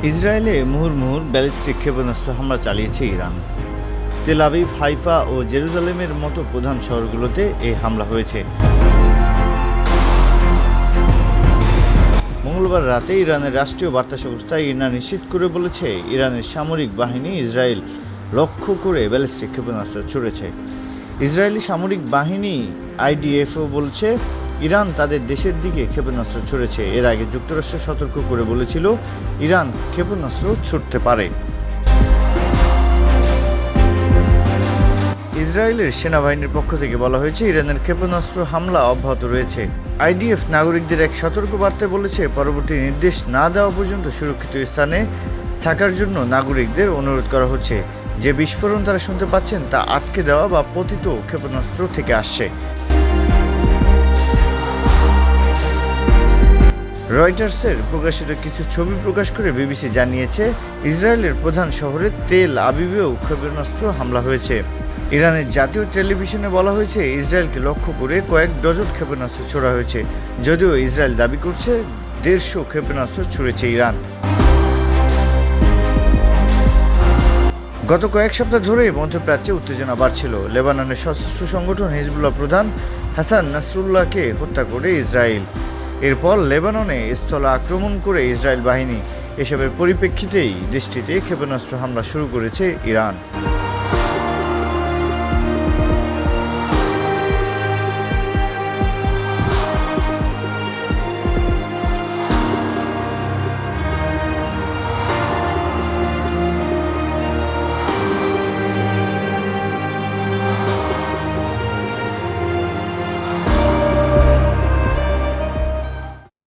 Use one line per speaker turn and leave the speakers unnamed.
ইসরায়েলে মুহুর্মুহুর ব্যালিস্টিক ক্ষেপণাস্ত্র হামলা চালিয়েছে ইরান। তেল আবিব, হাইফা ও জেরুজালেমের মতো প্রধান শহরগুলোতে এই হামলা হয়েছে। মঙ্গলবার রাতে ইরানের রাষ্ট্রীয় বার্তা সংস্থা ইরনা নিশ্চিত করে বলেছে, ইরানের সামরিক বাহিনী ইসরায়েল লক্ষ্য করে ব্যালিস্টিক ক্ষেপণাস্ত্র ছুড়েছে। ইসরায়েলি সামরিক বাহিনী আইডিএফও বলছে, ইরান তাদের দেশের দিকে ক্ষেপণাস্ত্র ছুড়েছে। এর আগে যুক্তরাষ্ট্র সতর্ক করে বলেছিল, ইরান ক্ষেপণাস্ত্র ছুড়তে পারে। ইসরায়েলের সেনাবাহিনীর পক্ষ থেকে বলা হয়েছে, ইরানের ক্ষেপণাস্ত্র হামলা অব্যাহত রয়েছে। আইডিএফ নাগরিকদের এক সতর্ক বার্তায় বলেছে, পরবর্তী নির্দেশ না দেওয়া পর্যন্ত সুরক্ষিত স্থানে থাকার জন্য নাগরিকদের অনুরোধ করা হচ্ছে। যে বিস্ফোরণ তারা শুনতে পাচ্ছেন তা আটকে দেওয়া বা পতিত ক্ষেপণাস্ত্র থেকে আসছে। রয়টার্সের প্রকাশিত কিছু ছবি প্রকাশ করে বিবিসি জানিয়েছে, ইসরায়েলের প্রধান শহরে তেল আবিবেও ক্ষেপণাস্ত্র হামলা হয়েছে। ইরানের জাতীয় টেলিভিশনে বলা হয়েছে, ইসরায়েলকে লক্ষ্য করে কয়েক ডজন ক্ষেপণাস্ত্র ছোড়া হয়েছে। যদিও ইসরায়েল দাবি করছে 150 ক্ষেপণাস্ত্র ছুড়েছে ইরান। গত কয়েক সপ্তাহ ধরে মধ্যপ্রাচ্যে উত্তেজনা বাড়ছিল। লেবাননের সশস্ত্র সংগঠন হিজবুল্লাহ প্রধান হাসান নাসরুল্লাহকে হত্যা করে ইসরায়েল। এরপর লেবাননে স্থল আক্রমণ করে ইসরায়েল বাহিনী। এসবের পরিপ্রেক্ষিতেই দেশটিতে ক্ষেপণাস্ত্র হামলা শুরু করেছে ইরান।